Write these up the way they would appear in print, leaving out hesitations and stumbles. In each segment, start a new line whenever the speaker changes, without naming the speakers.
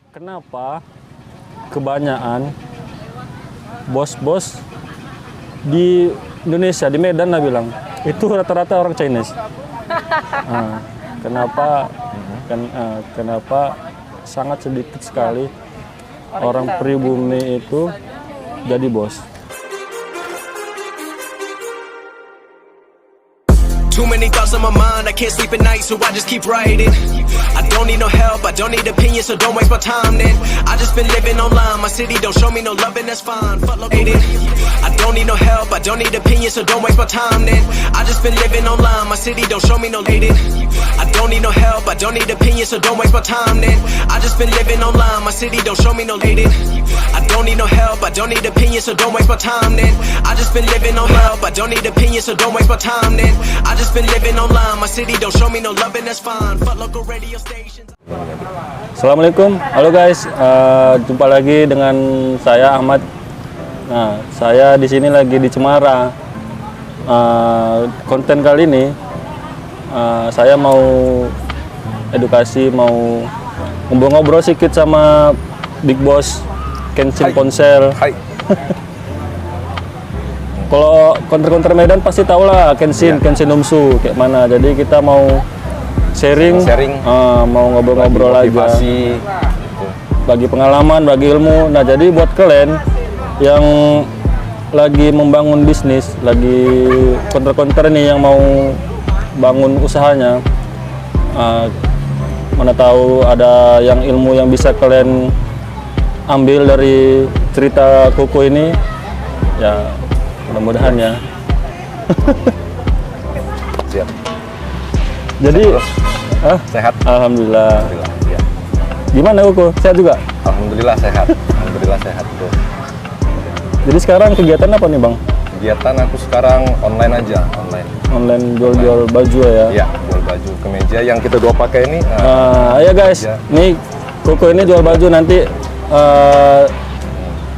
Kenapa kebanyakan bos-bos di Indonesia, di Medan lah bilang, itu rata-rata orang Chinese. Kenapa sangat sedikit sekali orang pribumi itu jadi bos?
Too many thoughts on my mind, I can't sleep at night, so I just keep writing. I don't need no help, I don't need opinions, so don't waste my time then. I just been living online, my city don't show me no love and that's fine. Fuck located. I don't need no help, I don't need opinions, so don't waste my time then. I just been living online, my city don't show me no hated. I don't need no help, I don't need opinions, so don't waste my time then. I just been living online, my city don't show me no hated. I don't need no help, I don't need opinions, so don't waste my time then. I just been living on help, I don't need opinions, so don't waste my time then. I just been living online, my city don't show me no love and that's fine. Fuck local radio stations.
Assalamualaikum, halo guys, jumpa lagi dengan saya Ahmad. Nah, saya di sini lagi di Cemara. Konten kali ini saya mau edukasi, mau ngobrol-ngobrol sedikit sama Big Boss Kenshin Ponsel.
Hai.
Kalau konter-konter Medan pasti tau lah Kenshin,
Ya.
Kenshin Numsu kayak mana. Jadi kita mau sharing, mau ngobrol-ngobrol aja,
motivasi,
bagi pengalaman, bagi ilmu. Nah, jadi buat kalian yang lagi membangun bisnis, lagi konter-konter nih yang mau bangun usahanya, mana tahu ada yang ilmu yang bisa kalian ambil dari cerita Koko ini, ya mudah-mudahan ya.
Siap.
Jadi,
Sehat?
Alhamdulillah.
Alhamdulillah. Ya.
Gimana Koko? Sehat juga?
Alhamdulillah sehat. Alhamdulillah sehat tuh.
Jadi sekarang kegiatan apa nih Bang?
Kegiatan aku sekarang online aja, online.
Online jual-jual baju ya?
Ya, jual baju kemeja yang kita dua pakai ini.
Ya guys,
Ya.
nih Koko ini jual baju, nanti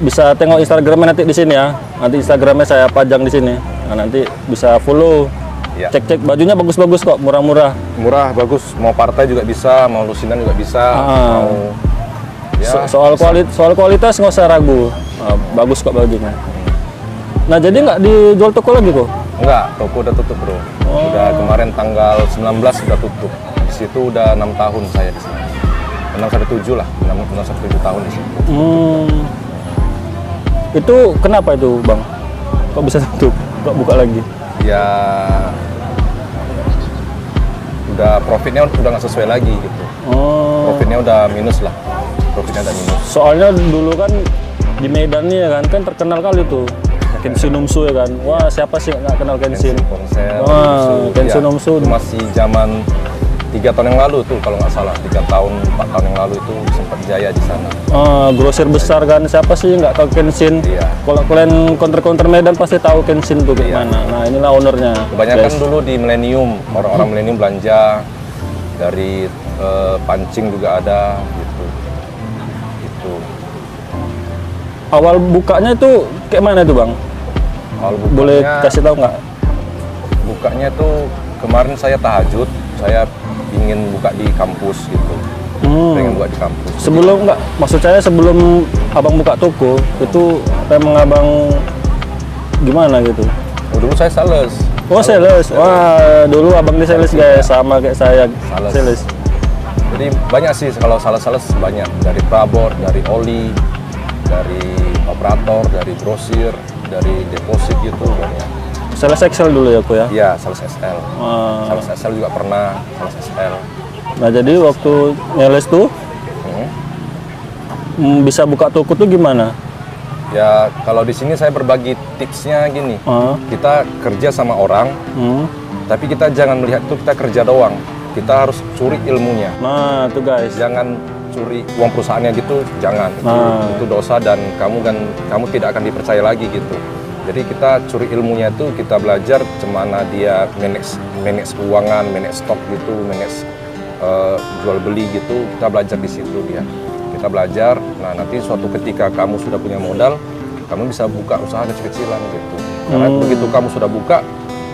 bisa tengok Instagramnya nanti di sini ya. Nanti Instagramnya saya pajang di sini. Nah, nanti bisa follow.
Ya.
Cek-cek bajunya bagus-bagus kok, murah-murah.
Murah, bagus. Mau partai juga bisa, mau lusinan juga bisa. Mau ya,
Soal kualitas nggak usah ragu. Bagus kok bajunya. Nah, jadi nggak dijual toko lagi kok?
enggak, toko udah tutup, Bro. Udah kemarin tanggal 19 udah tutup. Di situ udah 6 tahun saya di sini. 6 sampai 7 lah, 6 sampai 7 tahun di situ.
Itu kenapa itu Bang? Kok bisa tutup? Kok buka lagi?
Ya udah profitnya udah nggak sesuai lagi gitu. Profitnya udah minus lah. Profitnya udah minus.
Soalnya dulu kan di Medan nih ya kan terkenal kali tuh Kenshin Numsu ya kan. Wah, siapa sih nggak kenal Kenshin?
Ponsel.
Wah, Kenshin Numsu.
Itu masih zaman 3 tahun yang lalu tuh kalau nggak salah. 3 tahun, 4 tahun yang lalu itu sempat jaya di sana.
Grosir besar kan, siapa sih nggak tahu Kenshin?
Iya.
Kalau kalian konter-konter Medan pasti tahu Kenshin tuh kayak
Iya.
mana. Nah, inilah ownernya.
Kebanyakan
guys.
dulu di Millennium, orang-orang Millennium belanja dari pancing juga ada gitu. Gitu.
Awal bukanya itu kayak mana tuh Bang?
Kalau bukanya,
Boleh kasih tahu nggak?
bukanya tuh kemarin saya tahajud, saya ingin buka di kampus gitu. Pengen buka di kampus.
Sebelum nggak, maksud saya sebelum abang buka toko itu emang abang gimana gitu?
Dulu saya sales.
Oh, sales. Wah, dulu abang di sales guys, sama kayak saya sales.
Jadi banyak sih kalau sales banyak, dari prabor, dari oli, dari operator, dari grosir, dari deposit gitu banyak.
Sales Excel dulu ya Ko ya?
Iya, sales SL.
Wah.
Sales SL juga pernah, sales SL.
Nah, jadi waktu nyales tuh bisa buka toko tuh gimana?
Ya kalau di sini saya berbagi tipsnya gini. Kita kerja sama orang, tapi kita jangan melihat itu kita kerja doang. Kita harus curi ilmunya.
Nah, tuh guys.
Jangan curi uang perusahaannya gitu, jangan. Itu dosa dan kamu tidak akan dipercaya lagi gitu. Jadi kita curi ilmunya itu, kita belajar cemana dia manage keuangan, manage stok gitu, manage jual beli gitu. Kita belajar di situ ya. Kita belajar. Nah, nanti suatu ketika kamu sudah punya modal, kamu bisa buka usaha kecil-kecilan gitu. Karena begitu kamu sudah buka,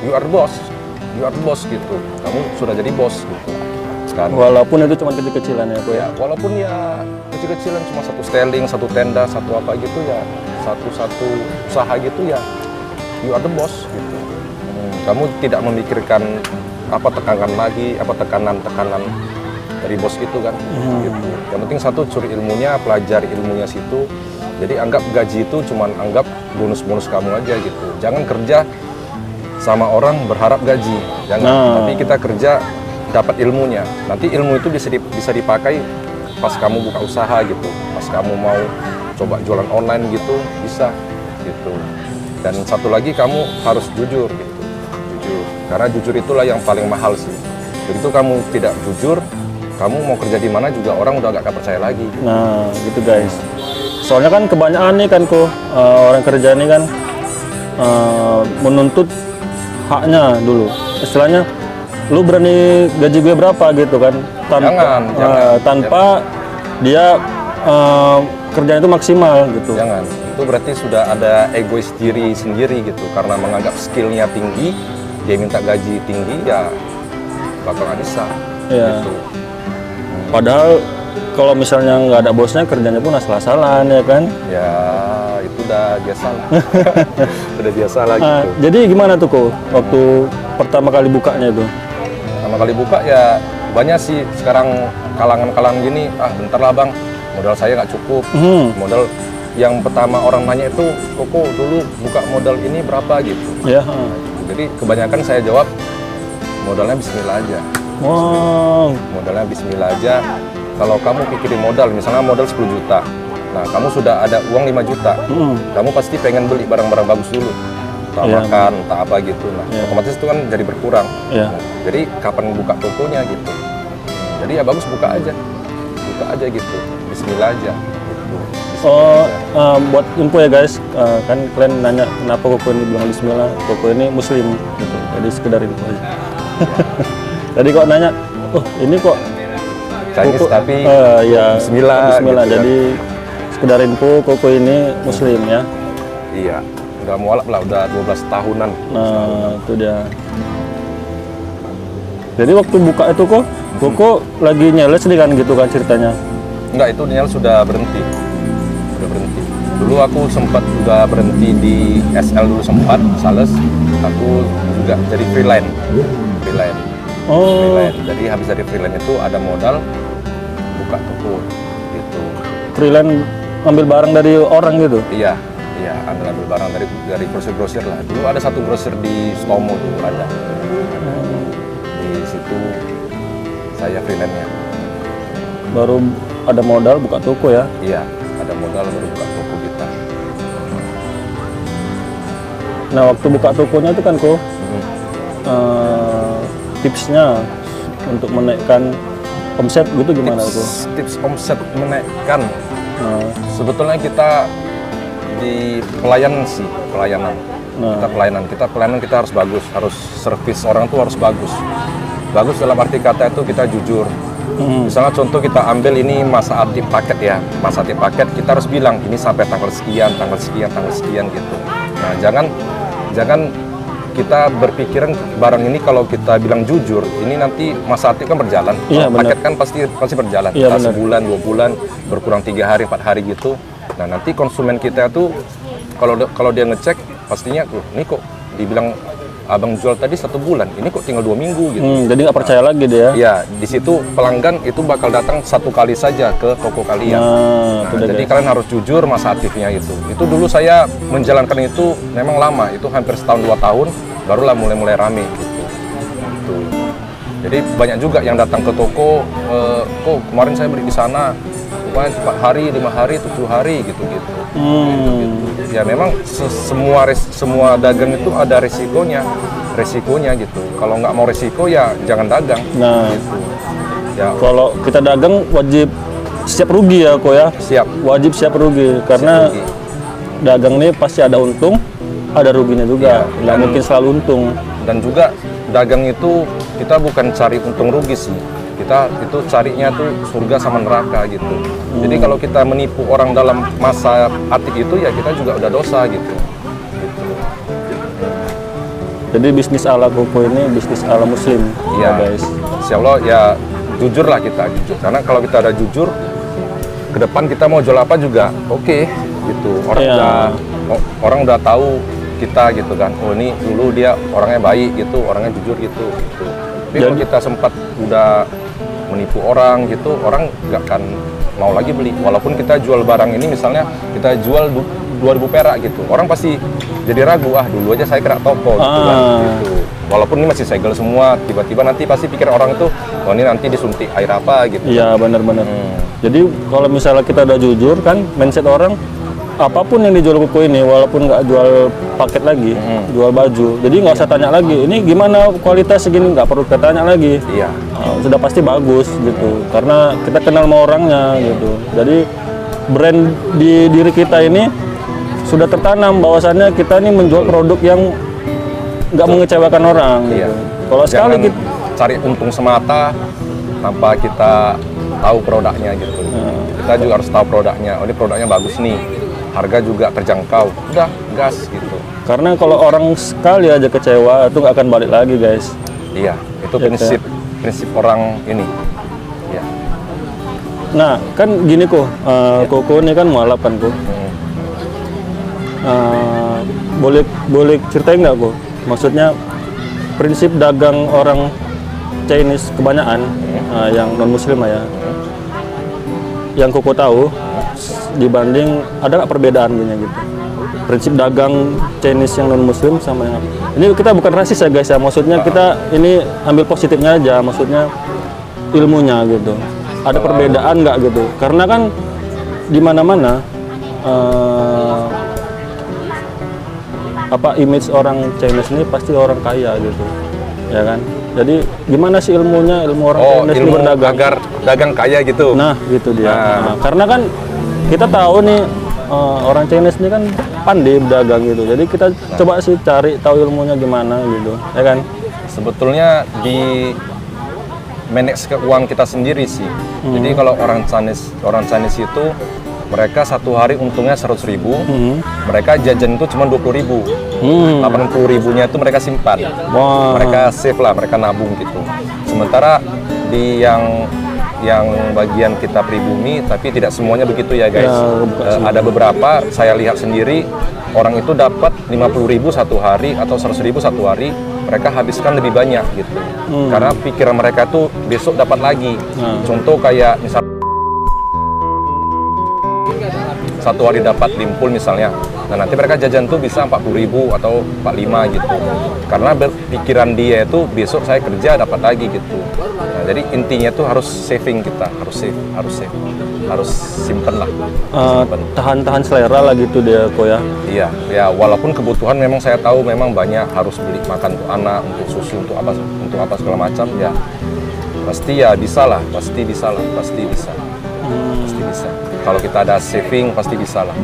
you are boss gitu. Kamu sudah jadi bos gitu. memuaskan.
Walaupun itu cuma kecil-kecilan ya, Ko ya.
Ya, walaupun ya kecil-kecilan cuma satu styling, satu tenda, satu apa gitu ya, satu usaha gitu ya, you are the boss gitu. Kamu tidak memikirkan apa tekanan lagi, apa tekanan dari bos itu kan. Gitu. Yang penting satu curi ilmunya, pelajari ilmunya situ. Jadi anggap gaji itu cuman anggap bonus-bonus kamu aja gitu. Jangan kerja sama orang berharap gaji, jangan. Tapi kita kerja dapat ilmunya. Nanti ilmu itu bisa dipakai pas kamu buka usaha gitu. Pas kamu mau coba jualan online gitu, bisa gitu. Dan satu lagi kamu harus jujur gitu. Jujur. Karena jujur itulah yang paling mahal sih. Begitu kamu tidak jujur, kamu mau kerja di mana juga orang udah gak percaya lagi.
Nah, gitu guys. Soalnya kan kebanyakan nih kan Ko, orang kerja ini kan menuntut haknya dulu. Istilahnya, lu berani gaji gue berapa gitu kan? Tanpa dia kerjaan itu maksimal gitu.
Jangan. Itu berarti sudah ada egois diri sendiri gitu. Karena menganggap skillnya tinggi, dia minta gaji tinggi, ya bakal nggak bisa.
Iya.
Gitu.
Padahal kalau misalnya nggak ada bosnya, kerjanya pun asal-asalan ya kan?
Ya itu udah biasa lah. Udah biasa lah
Nah,
gitu.
jadi gimana tuh Ko waktu pertama kali bukanya itu?
Pertama kali buka ya banyak sih sekarang kalangan-kalangan gini, bentar lah bang, modal saya nggak cukup. Modal yang pertama orang nanya itu, Koko dulu buka modal ini berapa gitu.
Ya.
Jadi kebanyakan saya jawab, modalnya bismillah aja.
Wow.
Modalnya bismillah aja. Kalau kamu pikirin modal, misalnya modal 10 juta, nah kamu sudah ada uang 5 juta, kamu pasti pengen beli barang-barang bagus dulu, entah makan, entah apa gitu, nah otomatis itu kan jadi berkurang. Nah, jadi kapan buka tokonya gitu, jadi ya bagus buka aja gitu, bismillah aja. Gitu. Bismillah.
Buat info ya guys, kan kalian nanya kenapa Koko ini bilang bismillah, Koko ini muslim gitu, jadi sekedar info aja. Tadi kok nanya, oh ini kok
Chinese
Koko,
tapi
ya,
bismillah gitu kan.
Jadi sekedar info, Koko ini muslim ya.
Iya, udah mualaf lah, udah 12 tahunan.
Nah, itu dia. Jadi waktu buka itu Koko lagi nyeles nih kan gitu kan ceritanya?
Enggak, itu Niel sudah berhenti. Dulu aku sempat juga berhenti di SL dulu sempat, sales. Aku juga jadi freelance.
Oh.
Jadi habis dari freelance itu ada modal buka toko gitu.
Freelance ngambil barang dari orang gitu?
Iya, ambil barang dari grosir lah. Dulu ada satu grosir di Stomo dulu ada. Di situ saya freelance-nya.
Baru ada modal buka toko ya?
Iya, ada modal baru buka toko kita.
Nah waktu buka tokonya itu kan tipsnya untuk menaikkan omset gitu gimana
Tips omset menaikkan. Sebetulnya kita di pelayanan. Kita pelayanan kita harus bagus, harus servis orang tuh harus bagus. Bagus dalam arti kata itu kita jujur. Misalnya contoh kita ambil ini masa aktif paket ya, masa aktif paket kita harus bilang ini sampai tanggal sekian gitu. Nah jangan kita berpikiran barang ini kalau kita bilang jujur, ini nanti masa aktif kan berjalan.
Iya,
paket kan pasti berjalan.
Iya,
Entah sebulan, 2 bulan, berkurang 3 hari, 4 hari gitu. Nah nanti konsumen kita tuh kalau dia ngecek pastinya ini kok dibilang abang jual tadi 1 bulan, ini kok tinggal 2 minggu gitu.
Jadi nggak percaya lagi dia.
Iya, di situ pelanggan itu bakal datang 1 kali saja ke toko kalian. Jadi kalian harus jujur masa aktifnya itu. Itu dulu saya menjalankan itu memang lama, itu hampir setahun 2 tahun, barulah mulai rame gitu. Jadi banyak juga yang datang ke toko, kok kemarin saya beli di sana, pokoknya 4 hari, 5 hari, 7 hari gitu-gitu. Ya memang semua dagang itu ada resikonya gitu. Kalau nggak mau resiko ya jangan dagang.
Nah,
gitu. Ya,
kalau kita dagang wajib siap rugi ya ya.
Siap.
Wajib siap rugi karena dagang ini pasti ada untung, ada ruginya juga. Nggak mungkin selalu untung.
Dan juga dagang itu kita bukan cari untung rugi sih. Kita itu carinya tuh surga sama neraka gitu. Jadi kalau kita menipu orang dalam masa aktif itu ya kita juga udah dosa gitu.
Jadi bisnis ala Koko ini bisnis ala muslim
ya
guys.
Insya Allah ya jujur lah kita, jujur. Karena kalau kita ada jujur, ke depan kita mau jual apa juga oke, gitu. Orang udah tahu kita gitu kan. Oh ini dulu dia orangnya baik gitu, orangnya jujur gitu. Tapi kalau kita sempat udah menipu orang gitu, orang nggak akan mau lagi beli. Walaupun kita jual barang ini misalnya kita jual 2.000 perak gitu, orang pasti jadi ragu, dulu aja saya kena toko gitu kan. Gitu. Walaupun ini masih segel semua, tiba-tiba nanti pasti pikir orang itu, oh ini nanti disuntik air apa gitu.
Iya benar-benar. Jadi kalau misalnya kita udah jujur kan, mindset orang apapun yang dijual kuku ini, walaupun nggak jual paket lagi, jual baju, jadi nggak usah tanya lagi, ini gimana kualitas segini, nggak perlu kita tanya lagi.
Iya.
Sudah pasti bagus gitu, karena kita kenal sama orangnya gitu. Jadi brand di diri kita ini sudah tertanam bahwasannya kita ini menjual produk yang nggak mengecewakan orang.
Iya.
Gitu. Kalau sekali
Jangan
kita
cari untung semata tanpa kita tahu produknya gitu. Kita juga harus tahu produknya. Oh ini produknya bagus nih. Harga juga terjangkau. Udah, gas gitu.
karena kalau orang sekali aja kecewa itu nggak akan balik lagi guys.
Iya, itu
Gitu.
prinsip orang ini. Iya.
Nah kan gini kok, Koko ini kan mualaf kan kok. Boleh ceritain nggak kok? Maksudnya prinsip dagang orang Chinese kebanyakan yang non Muslim ya, yang Koko tahu dibanding ada nggak perbedaannya gitu? Prinsip dagang Chinese yang non Muslim sama yang ini kita bukan rasis ya guys ya, maksudnya kita ini ambil positifnya aja, maksudnya ilmunya gitu. Ada perbedaan nggak gitu? Karena kan di mana-mana image orang Chinese ini pasti orang kaya gitu, ya kan? Jadi gimana sih ilmunya, ilmu orang Chinese
ilmu
berdagang?
agar dagang kaya gitu.
Nah, gitu dia.
Nah.
Karena kan kita tahu nih orang Chinese ini kan pandai berdagang gitu. Jadi kita coba sih cari tahu ilmunya gimana gitu, ya kan?
Sebetulnya di manage keuangan kita sendiri sih. Jadi kalau orang Chinese itu mereka satu hari untungnya 100.000, mereka jajan itu cuma 20.000, 80.000-nya itu mereka simpan, mereka save lah, mereka nabung gitu. Sementara di yang bagian kita pribumi, tapi tidak semuanya begitu ya guys. Ada beberapa saya lihat sendiri orang itu dapat 50.000 satu hari atau 100.000 satu hari, mereka habiskan lebih banyak gitu. Karena pikiran mereka tuh besok dapat lagi. Contoh kayak misal satu hari dapat limpul misalnya, nah nanti mereka jajan tuh bisa 40.000 atau 45 gitu, karena pikiran dia itu besok saya kerja dapat lagi gitu. Nah, jadi intinya tuh harus saving, kita harus simpen lah,
Tahan selera lah gitu dia kok ya.
Iya, ya walaupun kebutuhan memang saya tahu memang banyak, harus beli makan untuk anak, untuk susu, untuk apa segala macam ya, pasti bisa. Kalau kita ada saving pasti bisa lah.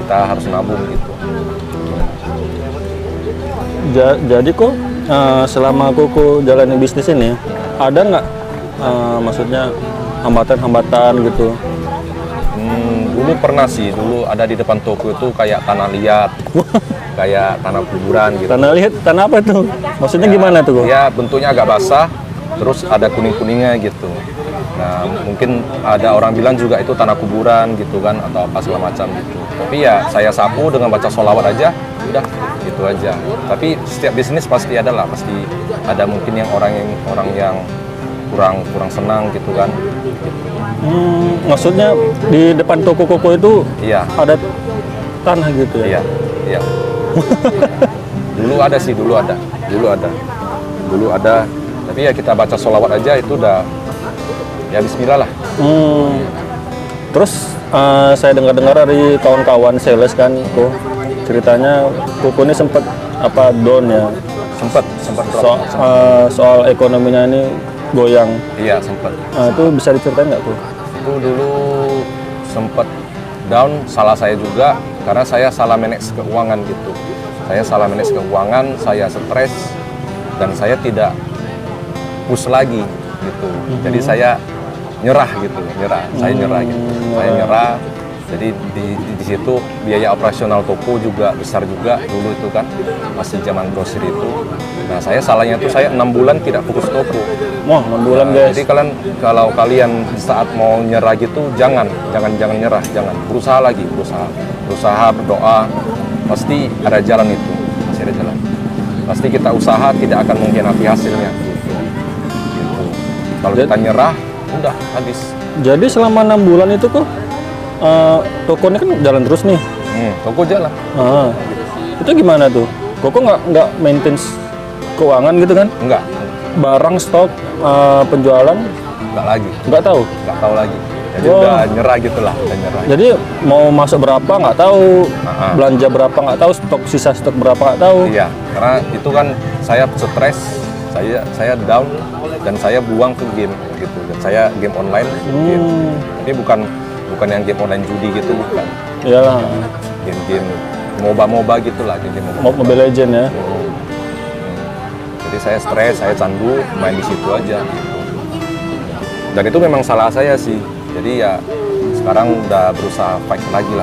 Kita harus nabung gitu.
Jadi kok selama Koko jalani bisnis ini ada nggak maksudnya hambatan-hambatan gitu?
Dulu pernah sih, dulu ada di depan toko itu kayak tanah liat, kayak tanah kuburan gitu.
Tanah liat, tanah apa tuh? Maksudnya gimana tuh kok?
Ya bentuknya agak basah, terus ada kuning-kuningnya gitu. Nah mungkin ada orang bilang juga itu tanah kuburan gitu kan, atau apa segala macam gitu. Tapi ya saya sapu dengan baca sholawat aja, udah gitu aja. Tapi setiap bisnis pasti ada lah, pasti ada mungkin yang orang yang kurang senang gitu kan.
Maksudnya di depan toko Koko itu
Iya.
ada tanah gitu ya?
Iya. Dulu ada. Tapi ya kita baca sholawat aja itu udah. Ya bismillah lah.
Terus saya dengar dari kawan-kawan sales kan, kok ceritanya Koko ini sempat down ya?
Sempat drop.
Soal ekonominya ini goyang.
Iya sempat.
Itu bisa diceritain nggak kok?
Itu dulu sempat down, salah saya juga karena saya salah manage keuangan gitu. Saya salah manage keuangan, saya stres dan saya tidak push lagi gitu. Jadi saya nyerah gitu. Saya nyerah. Jadi di situ biaya operasional toko juga besar juga dulu itu kan, masih zaman grosir itu. Nah saya salahnya tuh saya 6 bulan tidak fokus toko.
Wah, 6 bulan guys.
Jadi kalau kalian saat mau nyerah gitu jangan nyerah, jangan, berusaha lagi, berusaha berdoa, pasti ada jalan itu, masih ada jalan. Pasti kita usaha tidak akan mengkhianati hasilnya. Gitu. Kalau kita nyerah, udah habis.
Jadi selama 6 bulan itu kok tokonya kan jalan terus nih.
Toko jalan.
Itu gimana tuh? Koko nggak maintenance keuangan gitu kan?
Enggak.
Barang stok penjualan
Enggak lagi.
nggak tahu.
Nggak tahu lagi. Jadi
Wah.
udah nyerah gitulah, udah nyerah.
Jadi mau masuk berapa nggak tahu, belanja berapa nggak tahu, sisa stok berapa nggak tahu.
Iya, karena itu kan saya stres, saya down dan saya buang ke game gitu. Dan saya game online, game. Ini bukan yang game online judi gitu, bukan.
Iyalah.
Game MOBA gitulah, game
Mobile Legend ya.
Jadi saya stres, saya candu main di situ aja. Dan itu memang salah saya sih. Jadi ya sekarang udah berusaha fight lagi.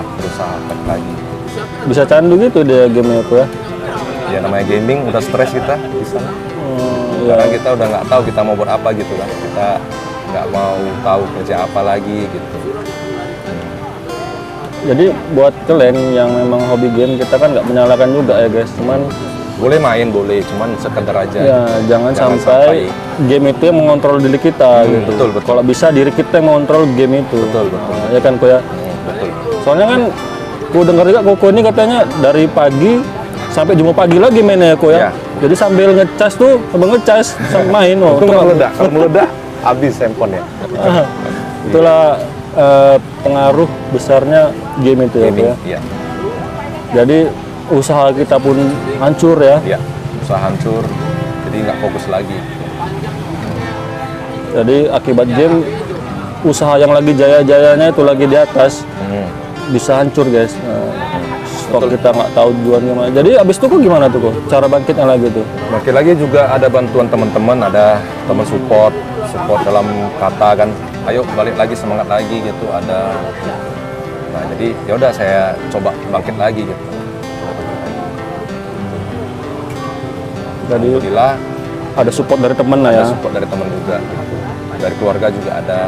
Bisa candu gitu dia game itu ya.
Ya namanya gaming, udah stres kita di sana.
Ya.
Karena kita udah nggak tahu kita mau buat apa gitu kan. Kita nggak mau tahu kerja apa lagi gitu.
Jadi buat kalian yang memang hobi game, kita kan nggak menyalahkan juga ya guys. Cuman
Boleh main, boleh, cuman sekedar aja.
ya jangan sampai game itu yang mengontrol diri kita gitu.
Betul.
Kalau bisa diri kita yang mengontrol game itu.
Betul.
Ya kan Ko ya.
Betul.
Soalnya kan ku dengar juga Koko ini katanya dari pagi sampai Jumat pagi lagi mainnya ya Ko ya.
Ya.
Jadi sambil ngecas tuh, sambil main.
Itu nggak meledak. Kalau meledak, habis handphone ya.
Itulah pengaruh besarnya game itu ya Ko ya.
Iya.
Jadi usaha kita pun hancur ya.
Iya. Usaha hancur, jadi nggak fokus lagi.
Jadi akibat game, usaha yang lagi jaya-jayanya itu lagi di atas bisa hancur guys. Stok kita nggak tahu jualan gimana. Jadi abis itu kok gimana tuh kok? Cara bangkitnya lagi tuh?
Makin lagi juga ada bantuan teman-teman, ada teman support dalam kata kan, ayo balik lagi, semangat lagi gitu, ada. Nah jadi ya udah saya coba bangkit lagi gitu.
Jadi
Alhamdulillah
ada support dari temen lah ya.
ada support dari teman juga, gitu. Dari keluarga juga ada.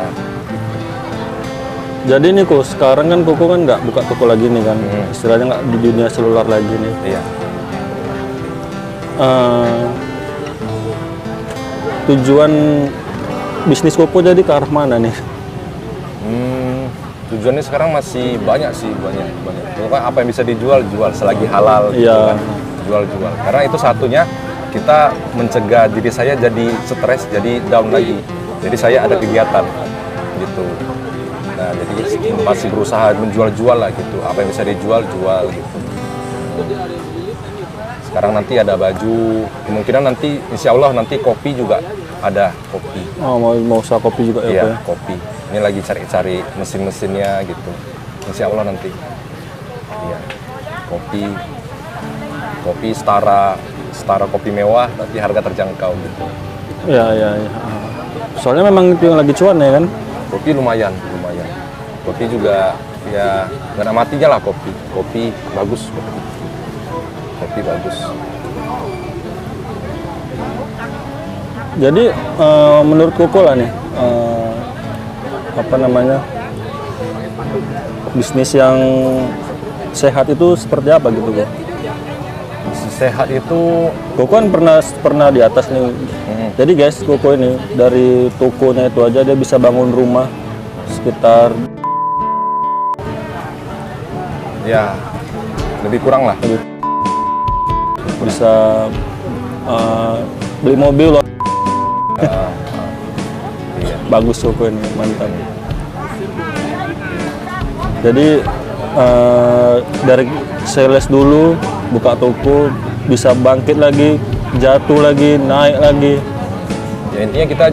Jadi nih kok sekarang kan Koko kan nggak buka toko lagi nih kan, istilahnya nggak di dunia selular lagi nih.
Iya.
Tujuan bisnis Koko jadi ke arah mana nih?
Tujuannya sekarang masih banyak sih, banyak. Pokoknya apa yang bisa dijual selagi halal gitu
Iya.
kan. Jual. Karena itu satunya kita mencegah diri saya jadi stres, jadi down lagi. Jadi saya ada kegiatan gitu. Nah, jadi masih berusaha menjual lah gitu. Apa yang bisa dijual gitu. Sekarang nanti ada baju, kemungkinan nanti insya Allah nanti kopi juga ada kopi.
Oh mau usaha kopi juga ya?
Iya,
Ko, ya?
kopi. Ini lagi cari mesin-mesinnya gitu. Insya Allah nanti. Iya, kopi setara kopi mewah tapi harga terjangkau gitu.
Iya. Soalnya memang itu yang lagi cuan ya kan?
Kopi lumayan. Kopi juga ya nggak ada matinya lah kopi. Kopi bagus.
Jadi menurut Koko lah nih, bisnis yang sehat itu seperti apa gitu Kok?
Sehat itu
Koko kan pernah di atas nih. Jadi guys, Koko ini dari tokonya itu aja dia bisa bangun rumah sekitar
ya lebih kurang lah.
Bisa beli mobil loh.
Iya.
Bagus Koko ini, mantap. Jadi dari sales dulu buka toko bisa bangkit lagi, jatuh lagi, naik lagi.
Ya intinya kita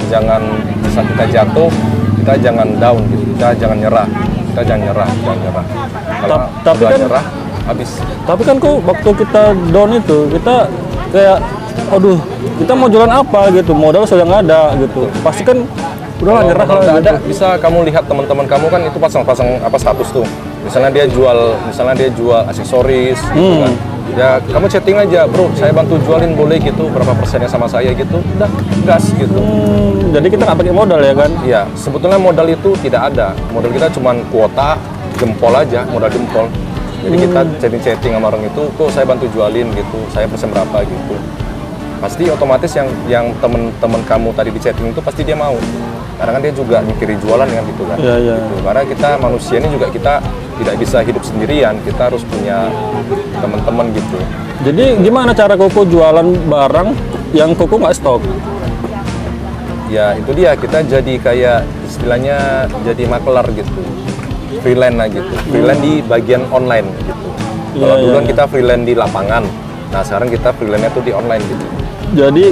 jangan saat kita jatuh kita jangan down gitu, kita jangan nyerah. Kalau
Tapi
udah
kan-
nyerah habis.
Tapi kan kok waktu kita down itu kita kayak, aduh kita mau jualan apa gitu, modal sudah nggak ada gitu. Pasti kan Udah
Kalau
nyerah
modal
lah
nggak
gitu.
ada, bisa kamu lihat teman-teman kamu kan itu pasang-pasang apa status tuh. Misalnya dia jual aksesoris gitu kan. Ya kamu chatting aja, bro, saya bantu jualin boleh gitu, berapa persennya sama saya gitu, udah gas gitu.
Jadi kita nggak pakai modal ya kan?
Iya, sebetulnya modal itu tidak ada. Modal kita cuma kuota jempol aja, modal jempol. Jadi kita chatting sama orang itu, kok saya bantu jualin gitu, saya persen berapa gitu. Pasti otomatis yang temen-temen kamu tadi di chatting itu pasti dia mau. Karena kan dia juga mikirin jualan kan gitu kan.
Iya, iya.
Gitu. Karena kita manusia ini juga kita tidak bisa hidup sendirian, kita harus punya teman-teman gitu.
Jadi gimana cara Koko jualan barang yang Koko nggak stok?
Ya itu dia, kita jadi kayak istilahnya jadi makelar gitu, freelance lah gitu, freelance di bagian online gitu. Kalau
Iya,
dulu kan
iya.
kita freelance di lapangan, nah sekarang kita freelance-nya tuh di online gitu.
Jadi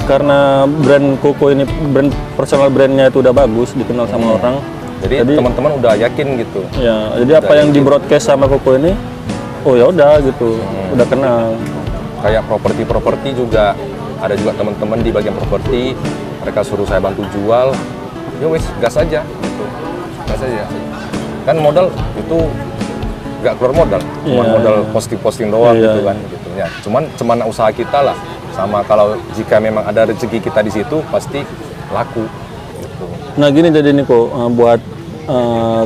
karena brand Koko ini brand personal brandnya itu udah bagus, dikenal sama orang.
Jadi teman-teman udah yakin gitu.
Ya, jadi apa yang di broadcast sama Koko ini, oh ya udah gitu, udah kenal.
Kayak properti juga, ada juga teman-teman di bagian properti, mereka suruh saya bantu jual, ya wes gas aja gitu, gas aja. Kan modal itu nggak keluar modal, cuma
Iya.
modal posting-posting doang
Iya,
gitu kan, gitu ya. Cuman usaha kita lah, sama kalau jika memang ada rezeki kita di situ pasti laku. Gitu.
Nah gini jadi Niko, buat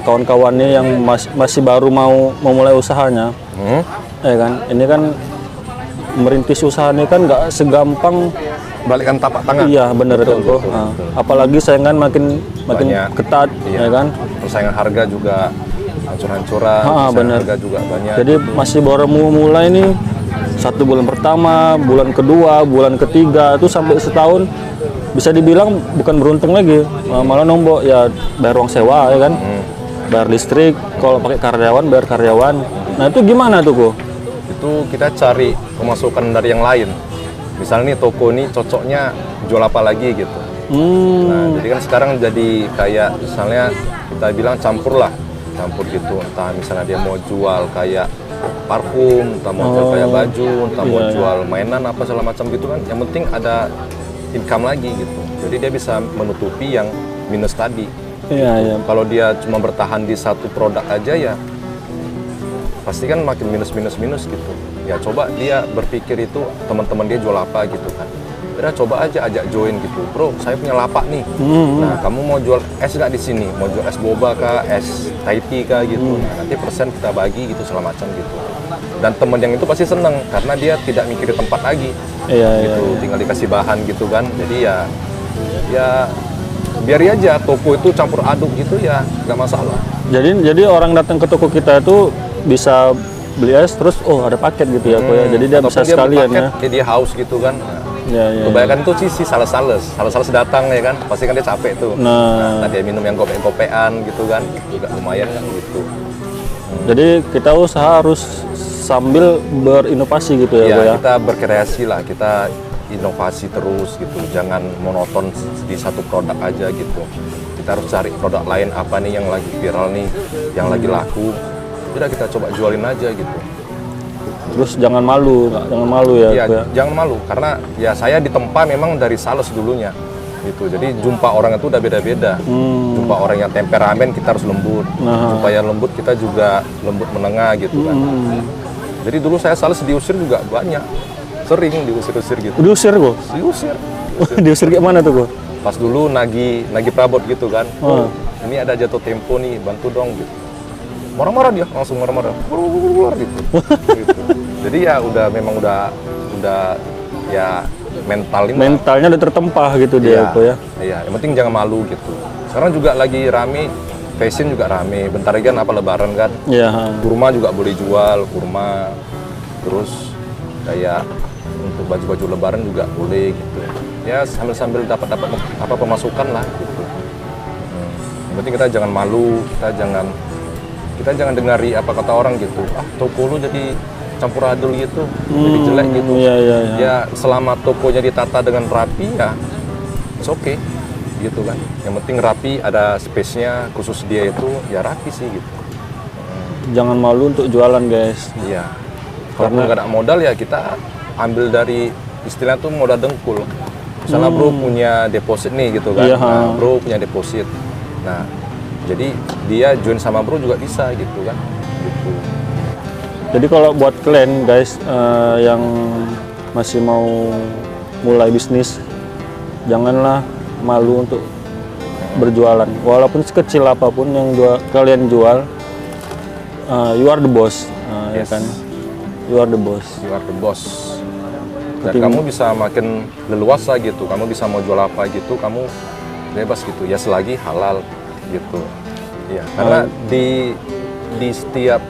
kawan-kawannya yang masih baru mau mulai usahanya, ya kan, ini kan merintis usaha ini kan nggak segampang.
Balikkan tapak tangan.
Iya benar
Betul,
Koko.
betul,
Nah,
betul.
apalagi saingan makin
Banyak.
ketat,
Iya.
ya kan.
Persaingan harga juga hancur-hancuran, persaingan
Benar.
harga juga banyak.
Jadi masih baru mulai nih, 1 bulan pertama, bulan kedua, bulan ketiga itu sampai setahun bisa dibilang bukan beruntung lagi, malah nombok ya bayar uang sewa ya kan, bayar listrik, kalau pakai karyawan bayar karyawan. Nah itu gimana tuh Ko?
Itu kita cari pemasukan dari yang lain. Misalnya nih toko ini cocoknya jual apa lagi gitu. Nah, jadi kan sekarang jadi kayak misalnya kita bilang campur gitu. Entah misalnya dia mau jual kayak parfum, entah mau jual kayak baju, entah mau jual mainan apa segala macam gitu kan. Yang penting ada income lagi gitu. Jadi dia bisa menutupi yang minus tadi.
Iya iya.
Kalau dia cuma bertahan di satu produk aja ya pasti kan makin minus gitu. Ya coba dia berpikir itu teman-teman dia jual apa gitu kan. Udah coba aja ajak join gitu. Bro, saya punya lapak nih. Nah, kamu mau jual es nggak di sini? Mau jual es boba kah, es Thai tea kah gitu. Nah, nanti persen kita bagi gitu segala macam gitu. Dan teman yang itu pasti seneng karena dia tidak mikirin tempat lagi.
Iya
Gitu, tinggal dikasih bahan gitu kan. Jadi ya biar aja toko itu campur aduk gitu ya nggak masalah.
Jadi orang datang ke toko kita itu bisa beli es terus oh ada paket gitu ya Ko ya. Jadi dia
Ataupun
bisa
dia
sekalian
paket,
ya.
dia haus gitu kan. Nah,
Iya iya.
kebanyakan tuh si sales datang ya kan, pasti kan dia capek tuh.
Nah.
Dia minum yang gope-gopean gitu kan, juga lumayan kan gitu.
Jadi kita usaha harus sambil berinovasi gitu ya Ko ya.
Kita berkreasi lah, kita inovasi terus gitu, jangan monoton di satu produk aja gitu. Kita harus cari produk lain apa nih yang lagi viral nih, yang lagi laku. Udah kita coba jualin aja gitu.
Terus jangan malu ya
Iya,
Ko ya.
jangan malu karena ya saya ditempa memang dari sales dulunya gitu. Jadi jumpa orang itu udah beda-beda. Jumpa orang yang temperamen kita harus lembut. Jumpa yang lembut kita juga lembut menengah gitu kan. Jadi dulu saya sales diusir juga banyak. Sering diusir-usir gitu.
Diusir Ko?
Diusir.
Diusir kayak mana tuh Ko?
Pas dulu nagi prabot gitu kan. Oh, ini ada jatuh tempo nih, bantu dong gitu. Marah-marah dia, langsung marah-marah. Gitu. Gitu. Jadi ya memang udah ya mentalin lah.
Mentalnya udah tertempah gitu dia Ko ya.
Iya, yang penting jangan malu gitu. Sekarang juga lagi rame, fashion juga rame. Bentar lagi kan apa lebaran kan.
Iya.
Kurma juga boleh jual, kurma. Terus kayak untuk baju-baju lebaran juga boleh gitu. Ya sambil dapat apa pemasukan lah gitu. Yang penting kita jangan malu, kita jangan dengari apa kata orang gitu. Ah, toko lu jadi campur adul gitu, jadi jelek gitu.
Iya.
Ya selama tokonya ditata dengan rapi ya it's okay gitu kan. Yang penting rapi, ada space-nya khusus dia itu ya rapi sih gitu.
Jangan malu untuk jualan guys.
Iya. Kalau nggak ada modal ya kita ambil dari istilah tuh modal dengkul. Misalnya bro punya deposit nih gitu kan,
Iya,
nah, bro punya deposit. Nah, jadi dia join sama bro juga bisa gitu kan. Gitu.
Jadi kalau buat kalian guys yang masih mau mulai bisnis, janganlah malu untuk berjualan. Walaupun sekecil apapun yang kalian jual, you are the boss, ya
Yes.
kan? You are the boss.
You are the boss. Dan
Penting.
kamu bisa makin leluasa gitu, kamu bisa mau jual apa gitu, kamu bebas gitu ya selagi halal gitu. Ya, karena di setiap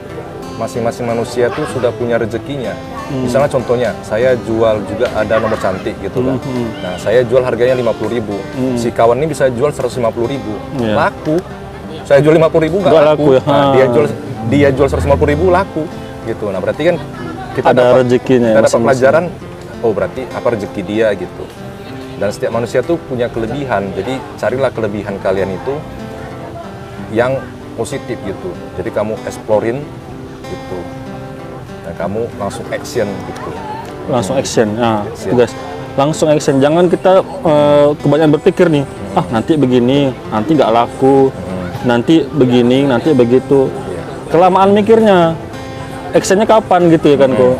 masing-masing manusia tuh sudah punya rezekinya. Misalnya contohnya, saya jual juga ada nomor cantik gitu kan. Nah, saya jual harganya 50.000. Si kawan ini bisa jual 150.000.
Iya.
Laku. Saya jual 50.000 nggak
Nggak
laku.
laku ya.
Nah, dia jual 150.000 laku gitu. Nah, berarti kan kita
Ada
dapat,
rezekinya
kita dapat
masing-masing.
pelajaran. Oh, berarti apa rezeki dia gitu. Dan setiap manusia tuh punya kelebihan. Jadi carilah kelebihan kalian itu yang positif gitu. Jadi kamu explorin gitu. Dan kamu langsung action gitu.
Langsung action. Nah,
Action.
guys, langsung action. Jangan kita kebanyakan berpikir nih, nanti begini, nanti nggak laku, nanti begini, nanti begitu.
Iya.
Kelamaan mikirnya, actionnya kapan gitu ya kan kok?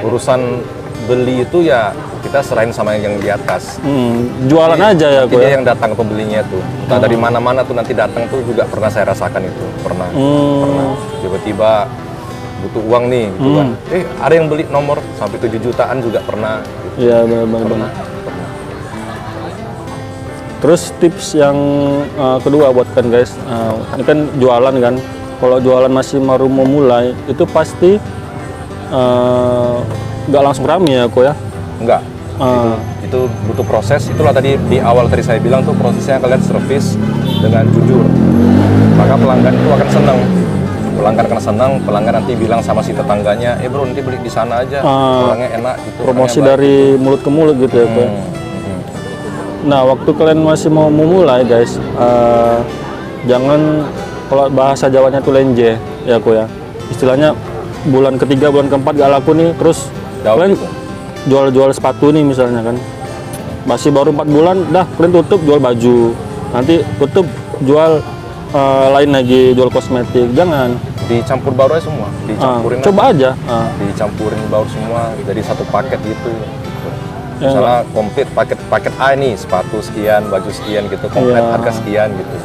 Urusan beli itu ya kita serahin sama yang di atas.
Jualan aja ya
Nanti
kok
dia
ya.
yang datang ke pembelinya tuh. Entah dari mana-mana tuh nanti datang tuh juga pernah saya rasakan itu. Pernah. Tiba-tiba butuh uang nih gitu kan. Ada yang beli nomor sampai 7 jutaan juga pernah gitu.
Iya benar-benar. Terus tips yang kedua buat kan guys, ini kan jualan kan. Kalau jualan masih baru mau mulai, itu pasti nggak langsung rame ya kok ya.
Enggak. Itu butuh proses. Itulah tadi di awal tadi saya bilang tuh prosesnya kalian servis dengan jujur. Maka pelanggan itu akan senang. Pelanggan akan senang, pelanggan nanti bilang sama si tetangganya, bro nanti beli di sana aja, orangnya enak gitu.
Promosi
orangnya baik."
dari mulut ke mulut gitu ya kok ya. Nah, waktu kalian masih mau memulai guys, jangan, kalau bahasa Jawanya tuh lenje ya kok ya. Istilahnya bulan ketiga, bulan keempat gak laku nih, terus
Jauh
kalian
gitu.
jual sepatu nih misalnya kan. Masih baru 4 bulan, dah kalian tutup jual baju. Nanti tutup jual lain lagi, jual kosmetik. Jangan.
Dicampur baru aja semua, dicampurin
Coba aja.
dicampurin baru semua jadi satu paket gitu.
Ya,
Misalnya komplit paket A nih, sepatu sekian, baju sekian gitu, komplit
Iya.
harga sekian gitu.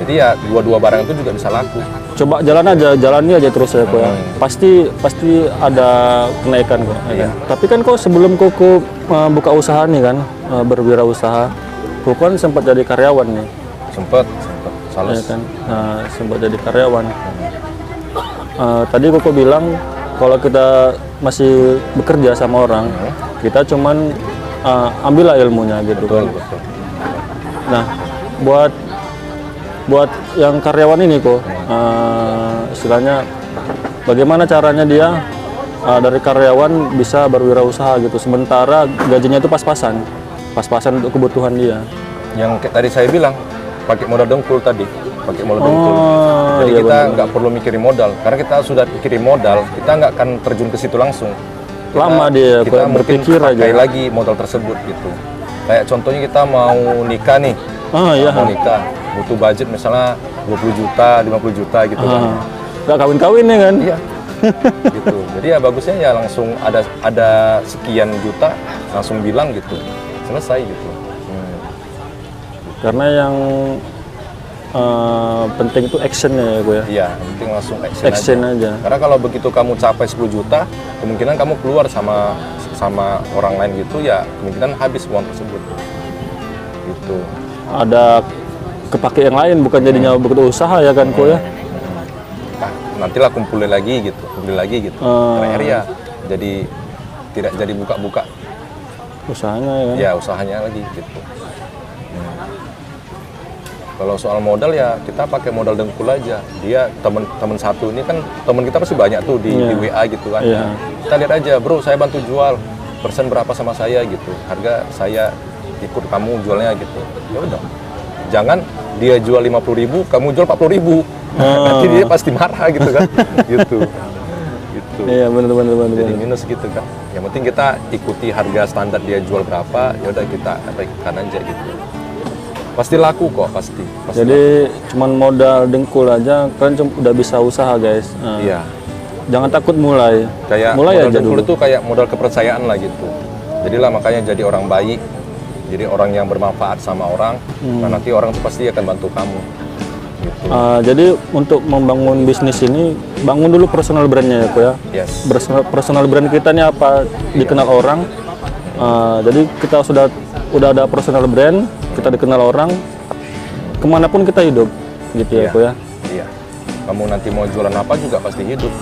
Jadi ya dua barang itu juga bisa laku.
Coba jalani aja terus ya kok ya. Pasti ada kenaikan kok. Ya
Iya.
kan? Tapi kan kok sebelum kok buka usaha nih kan, berwirausaha, kok kan sempat jadi karyawan nih,
Sempet
ya
sales.
kan. Nah, sempat jadi karyawan. Tadi kok bilang kalau kita masih bekerja sama orang, kita cuman ambillah ilmunya gitu kan.
Betul.
Nah, buat yang karyawan ini kok, istilahnya bagaimana caranya dia dari karyawan bisa berwirausaha gitu, sementara gajinya itu pas-pasan untuk kebutuhan dia.
Yang kayak tadi saya bilang, pakai modal dengkul tadi, pakai modal dengkul. Jadi
iya
kita
benar.
nggak perlu mikirin modal, karena kita sudah pikirin modal, kita nggak akan terjun ke situ langsung.
Lama dia
kita mungkin
berpikir
pakai
aja.
lagi modal tersebut gitu. Kayak contohnya kita mau nikah nih,
Iya.
mau nikah, butuh budget misalnya 20 juta, 50 juta gitu kan.
Nggak kawin-kawin ya kan?
Iya. Gitu. Jadi ya bagusnya ya langsung ada sekian juta langsung bilang gitu. Selesai gitu.
Karena yang penting itu actionnya ya gue ya.
Iya, yang penting langsung
Action aja.
Karena kalau begitu kamu capai 10 juta, kemungkinan kamu keluar sama orang lain gitu ya, kemungkinan habis uang tersebut. Gitu.
Ada kepake yang lain, bukan jadinya begitu usaha ya kan kok ya.
Nah, nantilah kumpulin lagi gitu. Terakhir ya jadi tidak jadi buka-buka
Usahanya ya kan.
ya usahanya lagi gitu. Kalau soal modal ya kita pakai modal dengkul aja. Dia teman satu ini kan teman kita pasti banyak tuh di WA gitu kan.
Iya.
Kita lihat aja, bro, saya bantu jual, persen berapa sama saya gitu. Harga saya ikut kamu jualnya gitu. Ya udah. Jangan dia jual 50.000, kamu jual 40.000. Nanti dia pasti marah gitu kan. Gitu.
Iya benar.
Jadi minus gitu kan. Yang penting kita ikuti harga standar dia jual berapa, ya udah kita naikkan aja gitu. Pasti laku kok, pasti
Jadi cuman modal dengkul aja kalian udah bisa usaha guys. Nah,
iya.
jangan takut mulai.
Kayak
mulai
modal
aja
dengkul
dulu.
itu kayak modal kepercayaan lah gitu. Jadilah makanya jadi orang baik, jadi orang yang bermanfaat sama orang, nah nanti orang tuh pasti akan bantu kamu. Gitu.
Jadi untuk membangun bisnis ini bangun dulu personal brandnya ya Ko ya.
Yes.
Personal brand kita ini apa dikenal orang. Jadi kita udah ada personal brand, kita dikenal orang, kemanapun kita hidup, gitu ya
Iya.
Ko ya.
Iya. Kamu nanti mau jualan apa juga pasti hidup.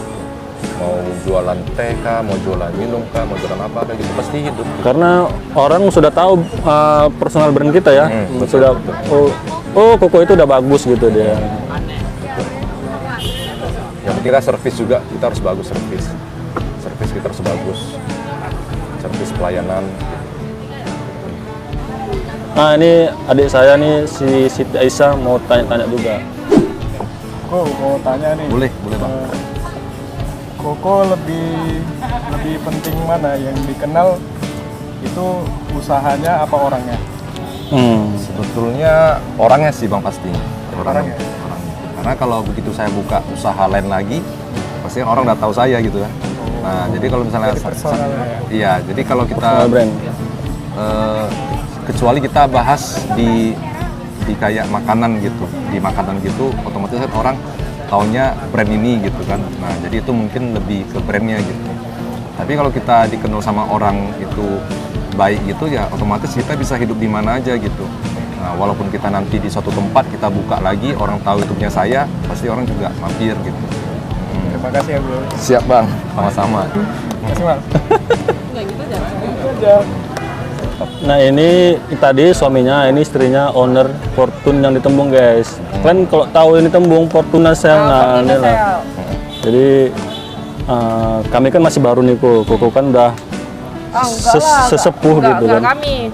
Mau jualan teh kah, mau jualan minum kah, mau jualan apa kah gitu pasti hidup.
Karena orang sudah tahu personal brand kita ya,
betul,
sudah
betul.
oh Koko itu udah bagus gitu dia.
Yang penting kita servis juga, kita harus bagus servis. Servis kita harus bagus. Servis pelayanan.
Nah ini adik saya nih si Siti Aisyah mau tanya-tanya juga.
Kok mau tanya nih,
Boleh Bang.
Koko lebih penting mana yang dikenal itu usahanya apa orangnya?
Sebetulnya orangnya sih Bang pasti.
Orangnya?
Orangnya. Karena kalau begitu saya buka usaha lain lagi, pasti orang udah tahu saya gitu kan. Nah, jadi kalau misalnya
Jadi personalnya ya?
iya, jadi kalau kita
Personal brand.
kecuali kita bahas di kayak makanan gitu, di makanan gitu, otomatis kan orang taunya brand ini gitu kan. Nah, jadi itu mungkin lebih ke brandnya gitu. Tapi kalau kita dikenal sama orang itu baik gitu ya, otomatis kita bisa hidup di mana aja gitu. Nah, walaupun kita nanti di suatu tempat kita buka lagi, orang tahu itu punya saya, pasti orang juga mampir gitu.
Terima kasih ya bro.
Siap Bang, sama-sama.
Terima kasih Bang. Gitu aja.
Nah ini tadi suaminya, ini istrinya owner Fortune yang di Tembung guys. Kalian kalau tahu ini Tembung Fortuna Sale, nah ini lah. Jadi kami kan masih baru nih Koko kan udah sesepuh gitu kan.
Kami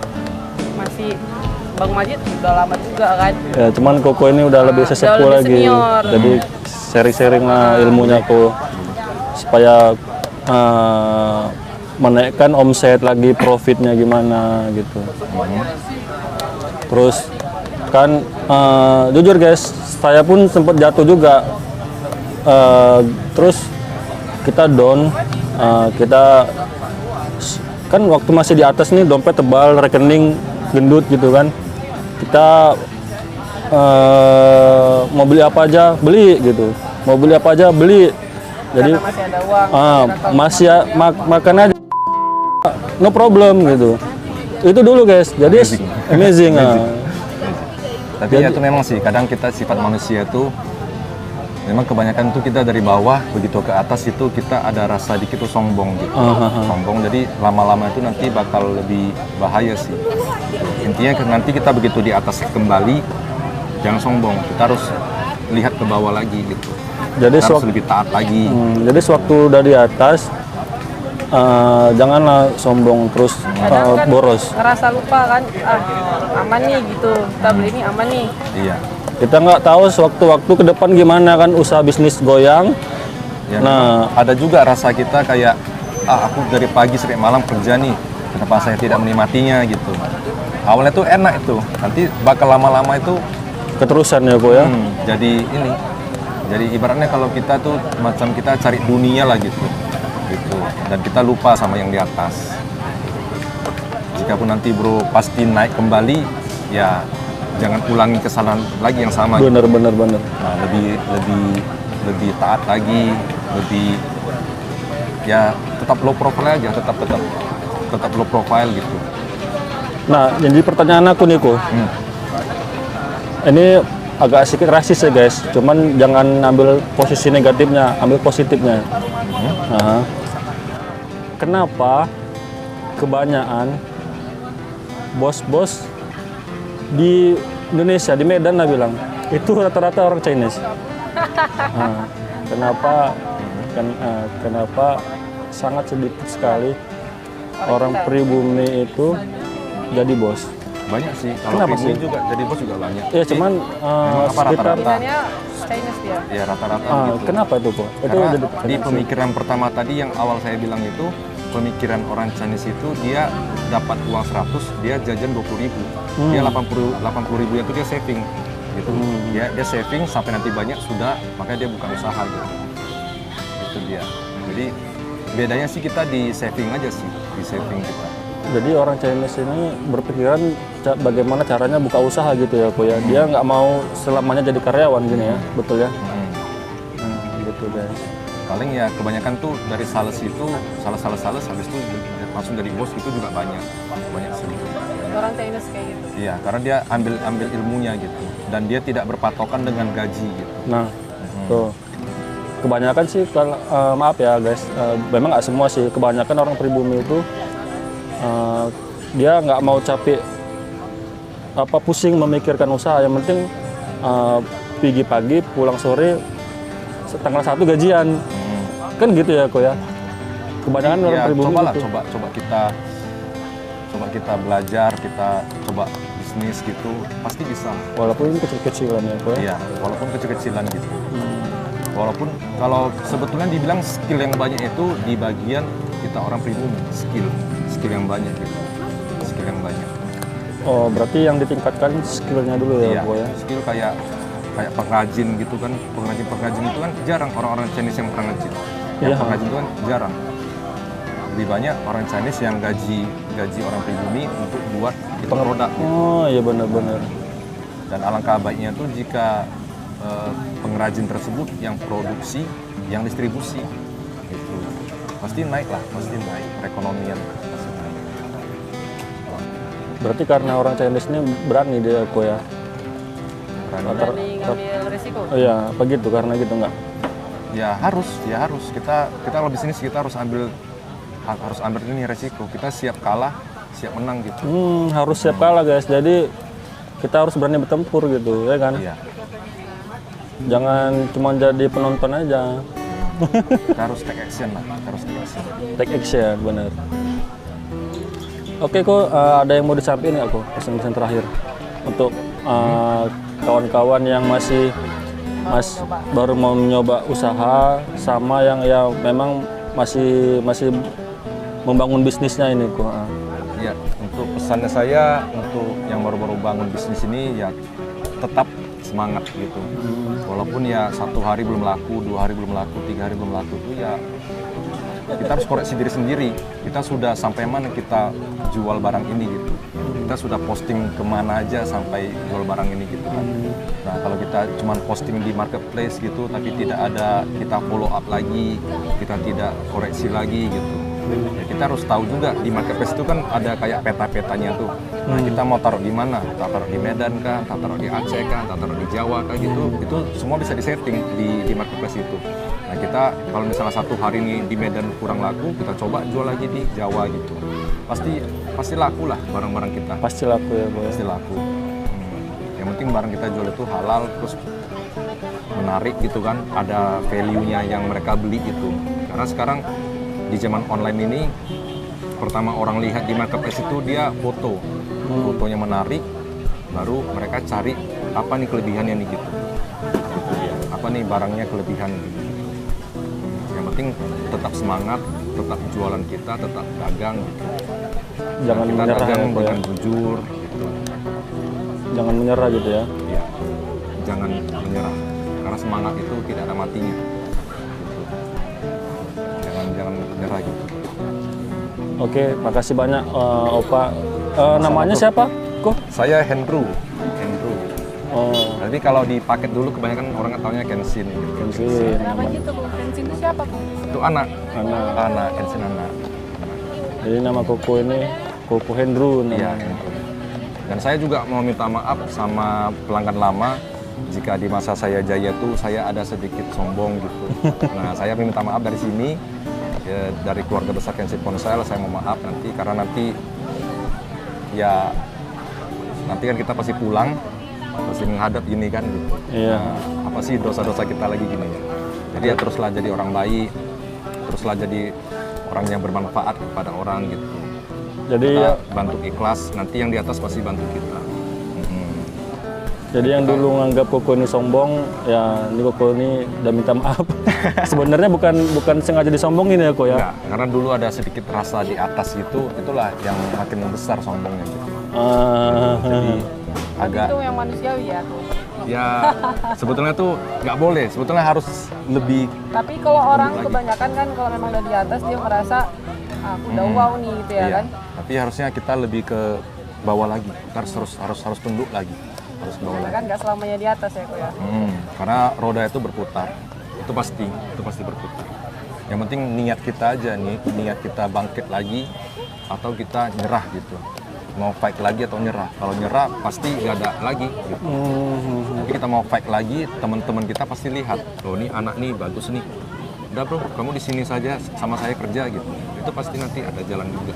masih Bang Majid udah lama juga kan.
Ya cuman Koko ini udah lebih
Udah
sesepuh
lebih
lagi.
senior.
Jadi sharing-sharing lah ilmunya Ko supaya menaikkan omset lagi, profitnya gimana gitu. Terus kan jujur guys, saya pun sempat jatuh juga. Terus kita down, kita kan waktu masih di atas nih dompet tebal, rekening gendut gitu kan. Kita mau beli apa aja beli gitu, mau beli apa aja beli. Jadi
Karena masih ada uang.
masih makan aja no problem gitu. Itu dulu guys. Jadi amazing.
Tapi ya itu memang sih, kadang kita sifat manusia itu memang kebanyakan tuh kita dari bawah begitu ke atas itu kita ada rasa dikit tuh sombong gitu. Sombong, jadi lama-lama itu nanti bakal lebih bahaya sih. Intinya nanti kita begitu di atas kembali jangan sombong, kita harus lihat ke bawah lagi gitu.
Jadi
Kita harus lebih taat lagi.
jadi sewaktu udah di atas janganlah sombong terus
Kadang kan
boros.
ngerasa lupa kan, aman nih gitu, kita beli ini aman nih.
Iya.
Kita nggak tahu sewaktu-waktu ke depan gimana kan usaha bisnis goyang.
Ya,
Nah.
ada juga rasa kita kayak aku dari pagi sampai malam kerja nih, kenapa saya tidak menikmatinya gitu. Awalnya tuh enak itu, nanti bakal lama-lama itu
Keterusan ya Ko ya.
jadi ini. Jadi ibaratnya kalau kita tuh macam kita cari dunia lah gitu. Dan kita lupa sama yang di atas. Jikapun nanti bro pasti naik kembali, ya jangan ulangi kesalahan lagi yang sama. Gitu.
Bener.
Nah, lebih taat lagi, lebih ya tetap low profile aja, tetap low profile gitu.
Nah, jadi pertanyaan aku nih Ko. Ini agak sedikit rasis ya guys, cuman jangan ambil posisi negatifnya, ambil positifnya. Nah, kenapa kebanyakan bos-bos di Indonesia, di Medan lah bilang, itu rata-rata orang Chinese. Nah, kenapa sangat sedikit sekali orang pribumi itu jadi bos?
Banyak sih, kalau
Kenapa
pribumi
sih?
juga jadi bos juga banyak.
Ya cuman
Memang apa
sekitar
rata-rata?
Sebenarnya Chinese dia.
Ya rata-rata gitu.
kenapa itu kok? Itu
Karena
jadi
di pemikiran pertama tadi yang awal saya bilang itu, pemikiran orang Chinese itu dia dapat uang 100, dia jajan 20.000. Dia 80.000 itu dia saving gitu. Dia saving sampai nanti banyak sudah, makanya dia buka usaha gitu. Itu dia. Jadi bedanya sih kita di saving aja sih, di saving kita.
Jadi orang Chinese ini berpikiran bagaimana caranya buka usaha gitu ya, Ko ya. Dia nggak mau selamanya jadi karyawan gini ya, betul ya? Gitu guys.
Paling ya kebanyakan tuh dari sales itu, sales habis itu langsung jadi bos itu juga banyak sih.
Orang Chinese kayak gitu.
Iya, karena dia ambil ilmunya gitu, dan dia tidak berpatokan dengan gaji gitu.
Nah, tuh. Kebanyakan sih, kalau maaf ya guys, memang nggak semua sih. Kebanyakan orang pribumi itu dia nggak mau capek pusing memikirkan usaha. Yang penting pergi pagi pulang sore tanggal 1 gajian. Kan gitu ya, Ko ya. Kebanyakan orang pribumi itu.
Coba kita belajar, kita coba bisnis gitu, pasti bisa.
Walaupun kecil-kecilan ya, Ko ya.
Iya, walaupun kecil-kecilan gitu. Walaupun kalau sebetulnya dibilang skill yang banyak itu di bagian kita orang pribumi, skill yang banyak gitu. Skill yang banyak.
Oh, berarti yang ditingkatkan skillnya dulu ya,
Iya,
Ko ya.
skill kayak pengrajin gitu kan. Pengrajin itu kan jarang orang-orang Chinese yang pengrajin. Yang
Iya.
pengrajin itu kan jarang. Lebih banyak orang Chinese yang gaji orang pribumi untuk buat itu produk.
Oh, iya benar-benar.
Dan alangkah baiknya tuh jika pengrajin tersebut yang produksi, yang distribusi, itu pasti naik lah, pasti naik perekonomian. Pasti naik.
Berarti karena orang Chinese ini berani dia, Ko ya.
Berani ngambil resiko.
Oh iya, apa gitu karena gitu nggak?
Ya harus. Kita kalau bisnis kita harus ambil ini resiko. Kita siap kalah, siap menang gitu.
Harus siap kalah guys. Jadi kita harus berani bertempur gitu, ya kan?
Iya.
Jangan cuma jadi penonton aja.
Kita harus take action lah,
Take action, bener. Oke, Ko, ada yang mau disampaikan nggak, Ko? Pesan-pesan terakhir untuk kawan-kawan yang baru mau mencoba usaha, sama yang ya memang masih membangun bisnisnya ini, Ko.
Ya, untuk pesannya saya untuk yang baru-baru bangun bisnis ini ya tetap semangat gitu. Walaupun ya 1 hari belum laku, 2 hari belum laku, 3 hari belum laku itu ya kita harus koreksi diri sendiri. Kita sudah sampai mana kita jual barang ini gitu. Kita sudah posting kemana aja sampai jual barang ini gitu kan. Nah kalau kita cuma posting di marketplace gitu tapi tidak ada kita follow up lagi, kita tidak koreksi lagi gitu. Ya, kita harus tahu juga di marketplace itu kan ada kayak peta-petanya tuh. Nah, kita mau taruh di mana? Kita taruh di Medan kah? Kita taruh di Aceh kah? Kita taruh di Jawa kah gitu. Itu semua bisa disetting di marketplace itu. Nah, kita kalau misalnya 1 hari ini di Medan kurang laku, kita coba jual lagi di Jawa gitu. Pasti laku lah barang-barang kita.
Pasti laku ya, Ko.
Pasti laku. Yang penting barang kita jual itu halal terus menarik gitu kan. Ada value-nya yang mereka beli gitu. Karena sekarang di zaman online ini pertama orang lihat di marketplace itu dia fotonya menarik, baru mereka cari apa nih kelebihannya nih gitu ya. Apa nih barangnya kelebihan gitu. Yang penting tetap semangat, tetap jualan kita, tetap dagang gitu.
Jangan
kita
menyerah
dagang
ya, Ko, ya.
dengan jujur gitu.
Jangan menyerah gitu ya.
Ya, jangan menyerah karena semangat itu tidak ada matinya. Jangan menyerah gitu.
Oke, makasih banyak Opa. Namanya siapa, Ko?
Saya Hendru.
Oh,
Tapi kalau dipaket dulu kebanyakan orang taunya Kenshin gitu.
Kenshin.
Kenapa gitu, Bu? Kenshin itu siapa, Bu?
Itu anak
Anak.
Kenshin anak.
Jadi nama Koko ini Koko Hendru
Iya,
namanya.
Hendru. Dan saya juga mau minta maaf sama pelanggan lama jika di masa saya jaya tuh saya ada sedikit sombong gitu. Nah, saya minta maaf dari sini ya, dari keluarga besar Kenshin Ponsel saya mau maaf nanti karena nanti kan kita pasti pulang pasti menghadap gini kan gitu.
Iya.
Nah, apa sih dosa-dosa kita lagi gini ya. Jadi ya teruslah jadi orang baik, teruslah jadi orang yang bermanfaat kepada orang gitu.
Jadi
Kita
ya,
bantu ikhlas, nanti yang di atas pasti bantu kita.
Jadi yang dulu nganggap Koko ini sombong, ya ini Koko ini udah minta maaf. Sebenarnya bukan sengaja disombongin ya, Ko ya.
Enggak, karena dulu ada sedikit rasa di atas gitu, itulah yang makin membesar sombongnya gitu. Jadi agak
Itu yang manusiawi ya.
ya sebetulnya tuh nggak boleh, sebetulnya harus lebih
Tapi kalau orang kebanyakan kan kalau memang udah di atas dia merasa aku udah wow nih gitu ya
iya.
kan.
Tapi harusnya kita lebih ke bawah lagi, kita harus tunduk lagi, harus ke bawah lagi.
Kan nggak selamanya di atas ya kok ya.
Karena roda itu berputar, itu pasti berputar. Yang penting niat kita aja nih, niat kita bangkit lagi atau kita nyerah gitu. Mau fight lagi atau nyerah. Kalau nyerah pasti nggak ada lagi gitu. Tapi kita mau fight lagi, teman-teman kita pasti lihat, loh ini anak nih bagus nih. Udah bro, kamu di sini saja sama saya kerja gitu. Itu pasti nanti ada jalan juga.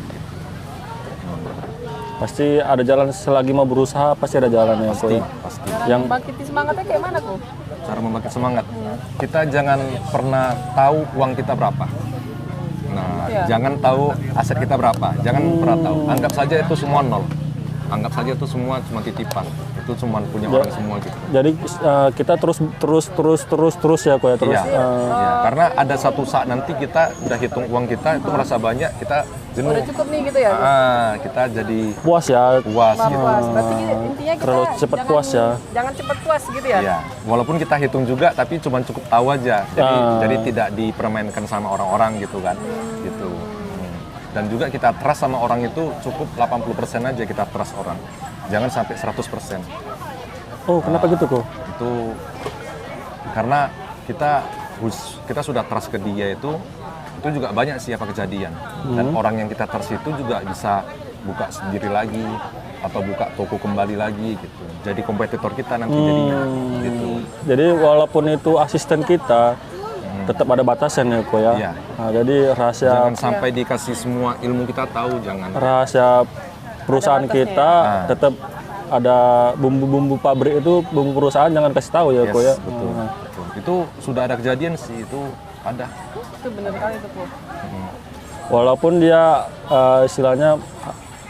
Pasti ada jalan, selagi mau berusaha pasti ada jalan ya, Ko ya.
Pasti.
Yang
Bangkitin semangatnya kayak mana kok?
Cara membangkit semangat. Kita jangan pernah tahu uang kita berapa. Nah,
Iya.
jangan tahu aset kita berapa. Jangan pernah tahu. Anggap saja itu semua nol. Anggap saja itu semua cuma titipan. Itu cuma punya orang semua gitu.
jadi kita terus ya, Ko ya, terus.
Iya. Iya. Karena ada satu saat nanti kita udah hitung uang kita itu merasa banyak, kita jenuh.
Udah cukup nih gitu ya.
Kita jadi
Puas ya.
puas
Nggak
gitu.
puas. Berarti intinya kita
Terlalu cepat
jangan,
puas ya.
Jangan cepat puas gitu ya.
Iya, walaupun kita hitung juga, tapi cuma cukup tahu aja. Jadi tidak dipermainkan sama orang-orang gitu kan, gitu. Dan juga kita trust sama orang itu cukup 80% aja kita trust orang. Jangan sampai 100%.
Oh, kenapa gitu, Ko?
Itu karena kita sudah trust ke dia itu juga banyak sih apa kejadian. Dan orang yang kita trust itu juga bisa buka sendiri lagi atau buka toko kembali lagi gitu. Jadi kompetitor kita nanti jadinya gitu.
Jadi walaupun itu asisten kita, tetap ada batasan ya, Ko ya.
Iya.
Nah, jadi rahasia
Jangan sampai dikasih semua ilmu kita tahu, jangan.
rahasia perusahaan kita tetap ada bumbu-bumbu pabrik itu, bumbu perusahaan jangan kasih tahu ya,
Yes,
Ko ya.
betul, betul. Itu sudah ada kejadian sih, itu ada.
Itu benar kali itu kok.
Walaupun dia istilahnya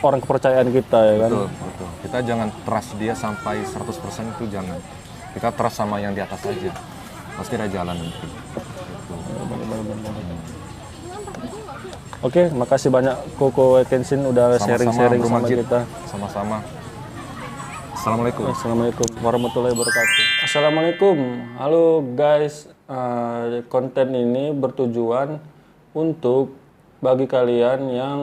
orang kepercayaan kita ya kan.
Betul, betul. Kita jangan trust dia sampai 100% itu jangan. Kita trust sama yang di atas saja. Pasti ada jalan nanti. Gitu.
Oke, makasih banyak Koko Kenshin udah sharing-sharing
Bro
sama
Majid.
kita.
Sama-sama. Assalamualaikum.
Assalamualaikum warahmatullahi wabarakatuh. Assalamualaikum, halo guys. Konten ini bertujuan untuk bagi kalian yang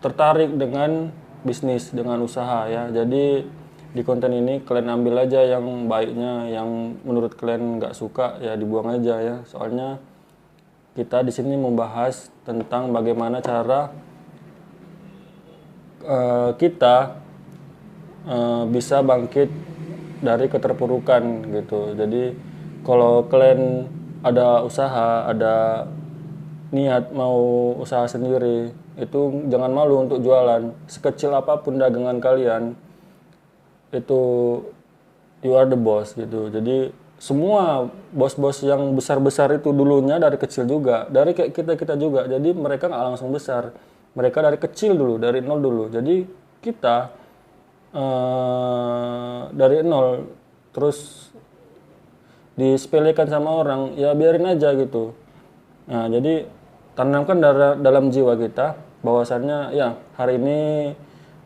tertarik dengan bisnis, dengan usaha ya. Jadi di konten ini kalian ambil aja yang baiknya, yang menurut kalian nggak suka ya dibuang aja ya. Soalnya kita di sini membahas tentang bagaimana cara kita bisa bangkit dari keterpurukan gitu. Jadi kalau kalian ada usaha, ada niat mau usaha sendiri, itu jangan malu untuk jualan. Sekecil apapun dagangan kalian, itu you are the boss gitu. Jadi semua bos-bos yang besar-besar itu dulunya dari kecil juga, dari kayak kita juga. Jadi mereka nggak langsung besar, mereka dari kecil dulu, dari nol dulu. Jadi kita dari nol, terus disepelekan sama orang, ya biarin aja gitu. Nah, jadi tanamkan dalam jiwa kita bahwasannya ya hari ini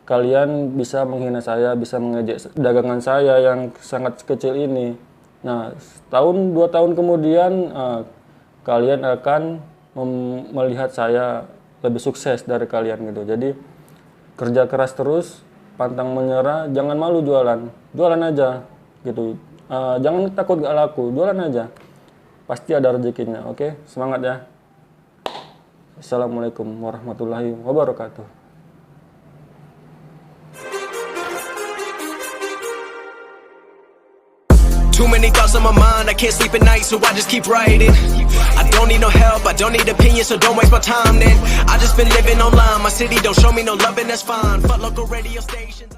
kalian bisa menghina saya, bisa mengejek dagangan saya yang sangat kecil ini. Nah, setahun 2 tahun kemudian kalian akan melihat saya lebih sukses dari kalian gitu. Jadi kerja keras terus, pantang menyerah, jangan malu jualan aja gitu. Jangan takut gak laku, jualan aja, pasti ada rezekinya. Oke, semangat ya. Assalamualaikum warahmatullahi wabarakatuh.
Too many thoughts on my mind, I can't sleep at night, so I just keep writing. I don't need no help, I don't need opinions, so don't waste my time then. I just been living online, my city don't show me no love and that's fine. Fuck local radio stations.